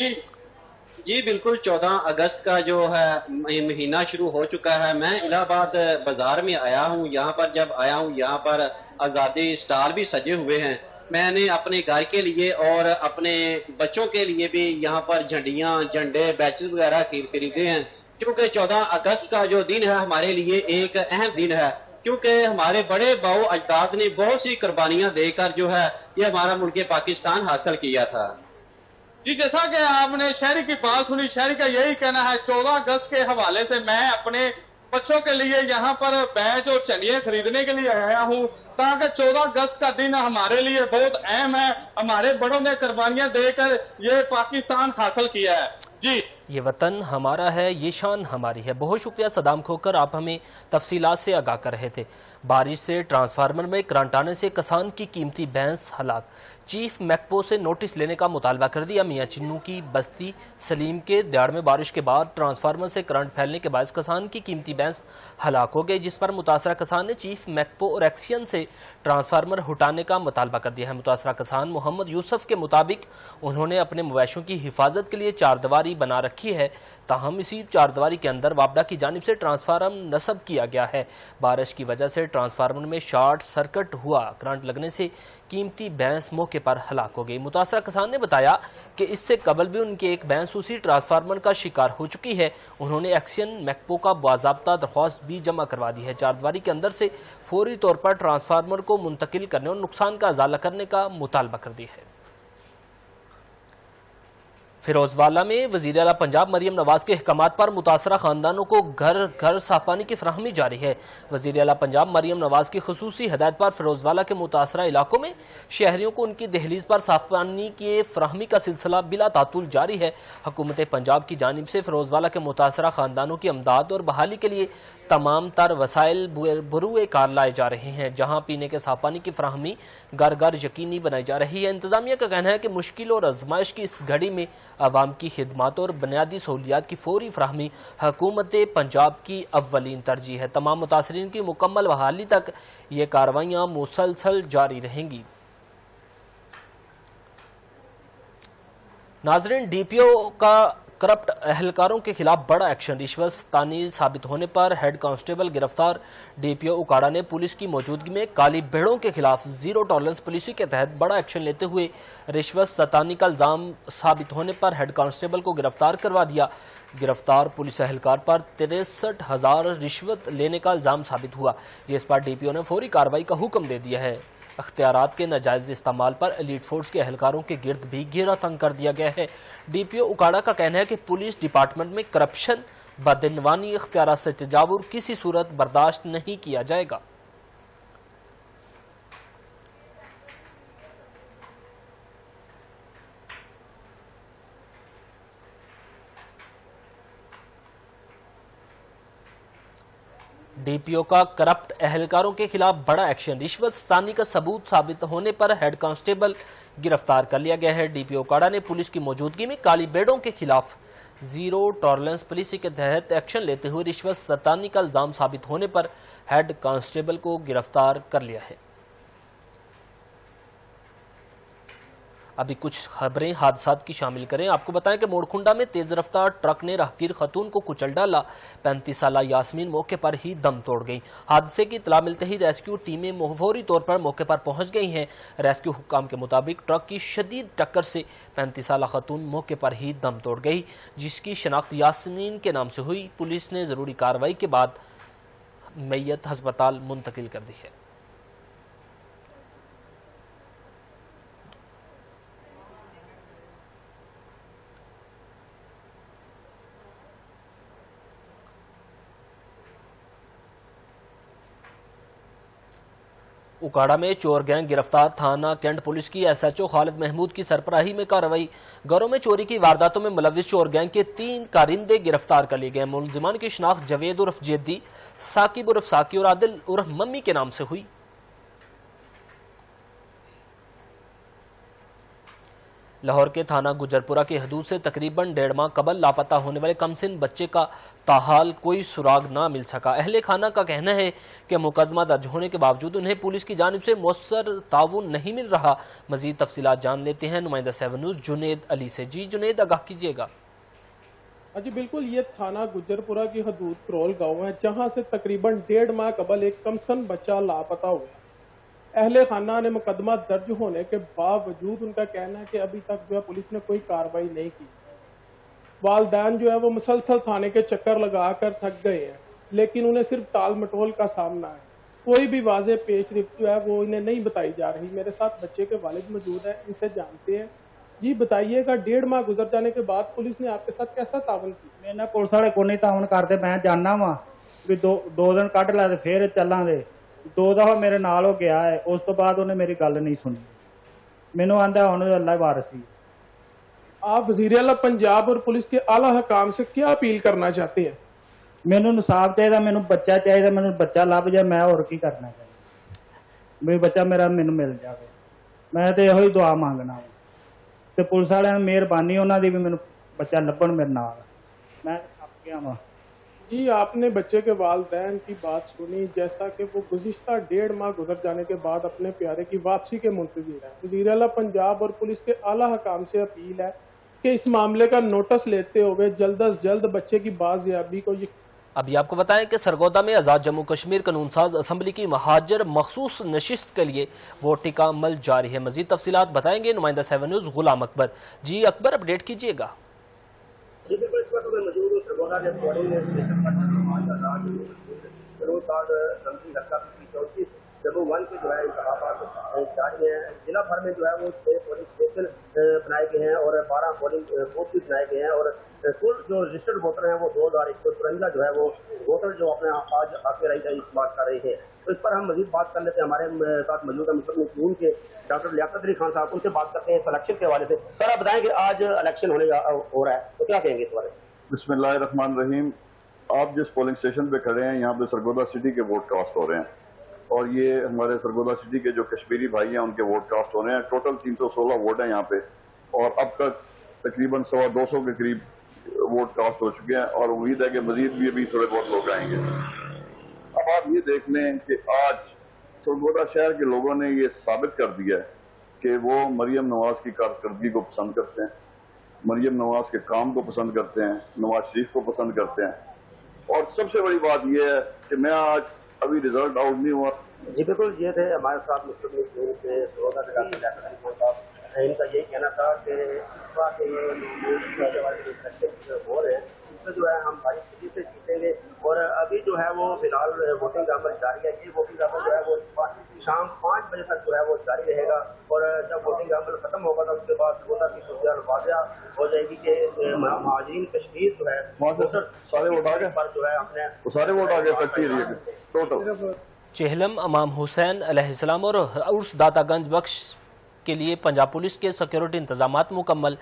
جی بالکل، 14 اگست کا جو ہے مہینہ شروع ہو چکا ہے. میں الہ آباد بازار میں آیا ہوں. یہاں پر جب آیا ہوں یہاں پر آزادی سٹال بھی سجے ہوئے ہیں. میں نے اپنے گھر کے لیے اور اپنے بچوں کے لیے بھی یہاں پر جھنڈیاں، جھنڈے، بیچز وغیرہ خریدے ہیں، کیونکہ 14 اگست کا جو دن ہے ہمارے لیے ایک اہم دن ہے، کیونکہ ہمارے بڑے باؤ اجداد نے بہت سی قربانیاں دے کر جو ہے یہ ہمارا ملک پاکستان حاصل کیا تھا. جی جیسا کہ آپ نے شہری کی بات سنی، شہری کا یہی کہنا ہے 14 اگست کے حوالے سے میں اپنے بچوں کے لیے یہاں پر بیچ اور چنڈیاں خریدنے کے لیے آیا ہوں، تاکہ 14 اگست کا دن ہمارے لیے بہت اہم ہے. ہمارے بڑوں نے قربانیاں دے کر یہ پاکستان حاصل کیا ہے. جی یہ وطن ہمارا ہے، یہ شان ہماری ہے. بہت شکریہ صدام کھوکھر، آپ ہمیں تفصیلات سے آگاہ کر رہے تھے. بارش سے ٹرانسفارمر میں کرنٹ آنے سے کسان کی قیمتی بھینس ہلاک. چیف میکپو سے نوٹس لینے کا مطالبہ کر دیا. میاں چنو کی بستی سلیم کے دیاڑ میں بارش کے بعد ٹرانسفارمر سے کرنٹ پھیلنے کے باعث کسان کی قیمتی بھینس ہلاک ہو گئی، جس پر متاثرہ کسان نے چیف میکپو اور ایکسین سے ٹرانسفارمر ہٹانے کا مطالبہ کر دیا ہے. متاثرہ کسان محمد یوسف کے مطابق انہوں نے اپنے مویشوں کی حفاظت کے لیے چاردیواری بنا رکھی ہے، تاہم اسی چاردیواری کے اندر وابڈا کی جانب سے ٹرانسفارمر نصب کیا گیا ہے. بارش کی وجہ سے ٹرانسفارمر میں شارٹ سرکٹ ہوا، کرنٹ لگنے سے قیمتی بھینس موقع پر ہلاک ہو گئی. متاثرہ کسان نے بتایا کہ اس سے قبل بھی ان کی ایک بھینس اسی ٹرانسفارمر کا شکار ہو چکی ہے. انہوں نے ایکسین میکپو کا باضابطہ درخواست بھی جمع کروا دی ہے. چاردیواری کے اندر سے فوری طور پر ٹرانسفارمر کو منتقل کرنے اور نقصان کا ازالہ کرنے کا مطالبہ کر دیا ہے. فیروزوالہ میں وزیر اعلیٰ پنجاب مریم نواز کے احکامات پر متاثرہ خاندانوں کو گھر گھر صاف پانی کی فراہمی جاری ہے. وزیر اعلیٰ پنجاب مریم نواز کی خصوصی ہدایت پر فیروزوالہ کے متاثرہ علاقوں میں شہریوں کو ان کی دہلیز پر صاف پانی کی فراہمی کا سلسلہ بلا تعطل جاری ہے. حکومت پنجاب کی جانب سے فیروزوالہ کے متاثرہ خاندانوں کی امداد اور بحالی کے لیے تمام تر وسائل بروئے کار لائے جا رہے ہیں، جہاں پینے کے صاف پانی کی فراہمی گھر گھر یقینی بنائی جا رہی ہے. انتظامیہ کا کہنا ہے کہ مشکل اور آزمائش کی اس گھڑی میں عوام کی خدمات اور بنیادی سہولیات کی فوری فراہمی حکومت پنجاب کی اولین ترجیح ہے. تمام متاثرین کی مکمل بحالی تک یہ کارروائیاں مسلسل جاری رہیں گی. नाजरीन, DPO का करप्ट एहलकारों के खिलाफ बड़ा एक्शन। रिश्वत स्तनी साबित होने पर हेड कांस्टेबल गिरफ्तार। DPO उकाड़ा ने पुलिस की मौजूदगी में काली भेड़ों के खिलाफ जीरो टॉलरेंस पॉलिसी के तहत बड़ा एक्शन लेते हुए रिश्वत स्तनी का इल्जाम साबित होने पर हेड कांस्टेबल को गिरफ्तार करवा दिया। गिरफ्तार पुलिस एहलकार पर 63,000 रिश्वत लेने का इल्जाम साबित हुआ, जिस पर DPO ने फौरी कार्रवाई का हुक्म दे दिया है। अख्तियारात के नाजायज इस्तेमाल पर एलीट फोर्स के एहलकारों के गिर्द भी घेरा तंग कर दिया गया है। DPO उकाड़ा का कहना है कि पुलिस डिपार्टमेंट में करप्शन, बदनवानी, इख्तियारात से तजावुर किसी सूरत बर्दाश्त नहीं किया जाएगा। DPO का करप्ट एहलकारों के खिलाफ बड़ा एक्शन। रिश्वत स्तनी का सबूत साबित होने पर हेड कांस्टेबल गिरफ्तार कर लिया गया है। DPO उकाड़ा ने पुलिस की मौजूदगी में काली भेड़ों के खिलाफ जीरो टॉलरेंस पॉलिसी के तहत एक्शन लेते हुए रिश्वत स्तनी का इल्जाम साबित होने पर हेड कांस्टेबल को गिरफ्तार कर लिया है। अभी कुछ खबरें हादसात की शामिल करें। आपको बताएं कि मोड़कुंडा में तेज रफ्तार ट्रक ने राहगीर खतून को कुचल डाला। 35 साला यास्मीन मौके पर ही दम तोड़ गई। हादसे की इत्तला मिलते ही रेस्क्यू टीमें फौरी तौर पर मौके पर पहुंच गई हैं। रेस्क्यू हुक्काम के मुताबिक ट्रक की शदीद टक्कर से 35 साला खतून मौके पर ही दम तोड़ गई, जिसकी शनाख्त यास्मीन के नाम से हुई। पुलिस ने जरूरी कार्रवाई के बाद मैयत अस्पताल मुंतकिल कर दी है। उकाड़ा में चोर गैंग गिरफ्तार। थाना कैंट पुलिस की SHO खालिद महमूद की सरबराही में कार्रवाई। घरों में चोरी की वारदातों में मुलविस चोर गैंग के 3 कारिंदे गिरफ्तार कर लिए गए। मुलजिमान की शनाख्त जवेद उर्फ जेदी, साकिब उर्फ साकी और आदिल उर्फ मम्मी के नाम से हुई। लाहौर के थाना गुजरपुरा की हदूद से तकरीबन 1.5 माह कबल लापता होने वाले कमसिन बच्चे का ताहाल कोई सुराग ना मिल सका। अहले खाना का कहना है कि मुकदमा दर्ज होने के बावजूद उन्हें पुलिस की जानिब से मौसर ताउन नहीं मिल रहा। मजीद तफसीलात जान लेते हैं नुमाइंदा 7 न्यूज़ जुनेद अली से। जी जुनेद, आगाह कीजिएगा। जी बिल्कुल, ये थाना गुजरपुरा की हदूद क्रोल गाँव है, जहाँ से तकरीबन 1.5 माह कबल एक कमसन बच्चा लापता हुआ। अहले खाना ने मुकदमा दर्ज होने के बावजूद उनका कहना है कि अभी तक जो है पुलिस ने कोई कार्रवाई नहीं की। वालदैन जो है वो मुसलसल थाने के चक्कर लगाकर थक गए हैं, लेकिन उन्हें सिर्फ टाल मटोल का सामना है। कोई भी वाज़ेह पेशरफ्त जो है वो इन्हें नहीं बताई जा रही। मेरे साथ बच्चे के वालिद मौजूद है, इनसे जानते हैं। जी बताइएगा, 1.5 माह गुजर जाने के बाद पुलिस ने आपके साथ कैसा तावन किया? मैं पुलिस वाले को नहीं तावन करते। मैं जानना वा भी दो दिन कट ला फिर चलांगे। 2 दफा मेरे नाल हो गया है, उस तो बाद उन्हें मेरी गल नहीं सुनी। मैनू आंदा हुण अल्लाह वारसी। आप वज़ीर आला पंजाब और पुलिस के आला हकाम से क्या अपील करना चाहते हैं? मैनू इंसाफ चाहिए, मैनू बच्चा चाहिए, मैनू बच्चा लभ जाए, मैं और की करना चाहिए। भी बच्चा मेरा मैनू मिल जाए, मैं तो यही दुआ मांगना। ते पुलिस वाले मेहरबानी उन्हां दी भी मैनू बच्चा लभण मेरे नाल। मैं आपके आवां। जी आपने बच्चे के वालिदैन की बात सुनी, जैसा कि वो गुज़िश्ता 1.5 माह गुजर जाने के बाद अपने प्यारे की वापसी के मुंतज़िर है। वज़ीर आला पंजाब और पुलिस के आला हकाम से अपील है कि इस मामले का नोटिस लेते हुए जल्द अज जल्द बच्चे की बाज़याबी को। अभी आपको बताएं कि सरगोदा में आज़ाद जम्मू कश्मीर कानून साज असम्बली की महाजर मखसूस नशिस्त के लिए वोटिंग का अमल जारी है। मजीद तफसीलात बताएंगे नुमाइंदा 7 न्यूज़ गुलाम अकबर। जी अकबर, अपडेट कीजिएगा। जम्मू 1 के जो है इंतखाबात जारी हैं। जिला भर में जो है वो 6 पोलिंग स्टेशन बनाए गए हैं और 12 पोलिंग बूथ भी बनाए गए हैं और कुल जो रजिस्टर्ड वोटर हैं वो 2153 जो है वो वोटर जो अपने आज आके रही इस्तेमाल कर रहे हैं। तो इस पर हम मजीद बात कर लेते हैं। हमारे साथ मौजूद है मुस्लिम के डॉक्टर लियाकत अली खान साहब, उनसे बात करते हैं इलेक्शन के हवाले से। सर आप बताएं कि आज इलेक्शन हो रहा है, तो क्या कहेंगे इस बारे में? बिस्मिल्लाहिर्रहमानिर्रहीम। आप जिस पोलिंग स्टेशन पे खड़े हैं, यहाँ पे सरगोदा सिटी के वोट कास्ट हो रहे हैं और ये हमारे सरगोदा सिटी के जो कश्मीरी भाई हैं उनके वोट कास्ट हो रहे हैं। टोटल 316 वोट हैं यहाँ पे और अब तक तकरीबन 225 के करीब वोट कास्ट हो चुके हैं और उम्मीद है कि मजीद भी अभी थोड़े बहुत लोग आएंगे। अब आप ये देख लें कि आज सरगोदा शहर के लोगों ने ये साबित कर दिया है कि वो मरियम नवाज की कारकर्दगी को पसंद करते हैं। مریم نواز کے کام کو پسند کرتے ہیں, نواز شریف کو پسند کرتے ہیں. اور سب سے بڑی بات یہ ہے کہ میں آج ابھی رزلٹ آؤٹ نہیں ہوا. جی بالکل, یہ تھے ہمارے ساتھ مستقبل سے ان کا یہی کہنا تھا کہ اس بات کے ہو رہے ہیں اس میں جو ہے ہم بھائی خوشی سے جیتیں گے. اور ابھی جو ہے وہ فی الحال ووٹنگ کا عمل جاری ہے. یہ ووٹنگ کا عمل جو ہے وہ شام 5 بجے تک جو ہے وہ جاری رہے گا. اور جب ووٹنگ کا عمل ختم ہوگا تو اس کے بعد سرگودا کی صورتحال واضح ہو جائے گی کہ مہاجرین کشمیر جو ہے سارے ووٹ آ گئے پر جو ہے اپنے سارے ووٹ آ گئے 30 ٹوٹل. چہلم امام حسین علیہ السلام اور عرس داتا گنج بخش کے لیے پنجاب پولیس کے سیکیورٹی انتظامات مکمل.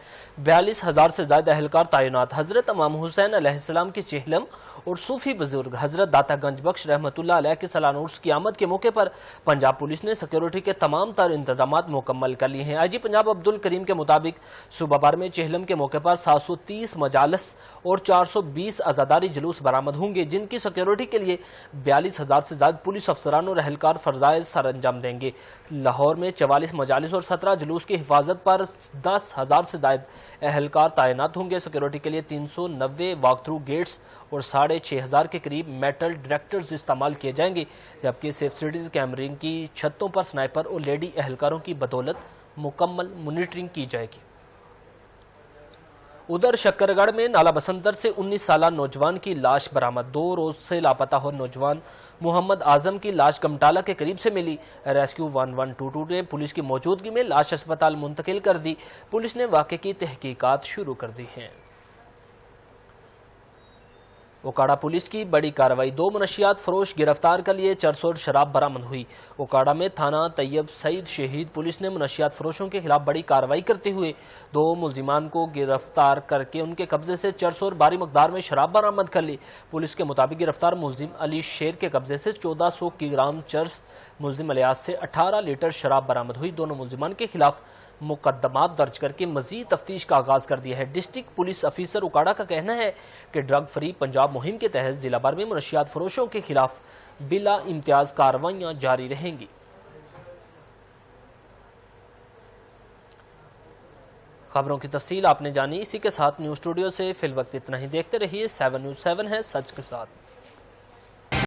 42,000 سے زائد اہلکار تعینات. حضرت امام حسین علیہ السلام کے چہلم اور صوفی بزرگ حضرت داتا گنج بخش رحمۃ اللہ علیہ کے سالانہ عرس کی آمد کے موقع پر پنجاب پولیس نے سیکیورٹی کے تمام تر انتظامات مکمل کر لیے ہیں. آئی جی پنجاب عبد الکریم کے مطابق صوبہ بھر میں چہلم کے موقع پر 730 مجالس اور 420 عزاداری جلوس برآمد ہوں گے, جن کی سیکیورٹی کے لیے 42,000 سے زائد پولیس افسران اور اہلکار فرضائے سر انجام دیں گے. لاہور میں 44 مجالس اور 17 جلوس کی حفاظت پر 10,000 سے زائد اہلکار تعینات ہوں گے. سیکیورٹی کے لیے 390 واک تھرو گیٹس اور 6,500 کے قریب میٹل ڈیٹیکٹرز استعمال کیے جائیں گے, جبکہ سیف سٹیز کیمرے کی چھتوں پر سنائپر اور لیڈی اہلکاروں کی بدولت مکمل مانیٹرنگ کی جائے گی. ادھر شکرگڑھ میں نالا بسنتر سے 19 سالہ نوجوان کی لاش برآمد. 2 روز سے لاپتہ ہو نوجوان محمد اعظم کی لاش گمٹالہ کے قریب سے ملی. ریسکیو 1122 نے پولیس کی موجودگی میں لاش اسپتال منتقل کر دی. پولیس نے واقعے کی تحقیقات شروع کر دی ہیں. اوکاڑا پولیس کی بڑی کارروائی. 2 منشیات فروش گرفتار کر لیے. چرسور شراب برآمد ہوئی. اوکاڑا میں تھانہ طیب سعید شہید پولیس نے منشیات فروشوں کے خلاف بڑی کارروائی کرتے ہوئے 2 ملزمان کو گرفتار کر کے ان کے قبضے سے چرس اور بھاری مقدار میں شراب برآمد کر لی. پولیس کے مطابق گرفتار ملزم علی شیر کے قبضے سے 1400 گرام چرس, ملزم الیاس سے 18 لیٹر شراب برآمد ہوئی. دونوں ملزمان کے خلاف مقدمات درج کر کے مزید تفتیش کا آغاز کر دیا ہے. ڈسٹرکٹ پولیس افیسر اوکاڑا کا کہنا ہے کہ ڈرگ فری پنجاب مہم کے تحت ضلع بھر میں منشیات فروشوں کے خلاف بلا امتیاز کارروائیاں جاری رہیں گی. خبروں کی تفصیل آپ نے جانی. اسی کے ساتھ نیوز اسٹوڈیو سے فی الوقت اتنا ہی. دیکھتے رہیے 7 News 7 ہے سچ کے ساتھ.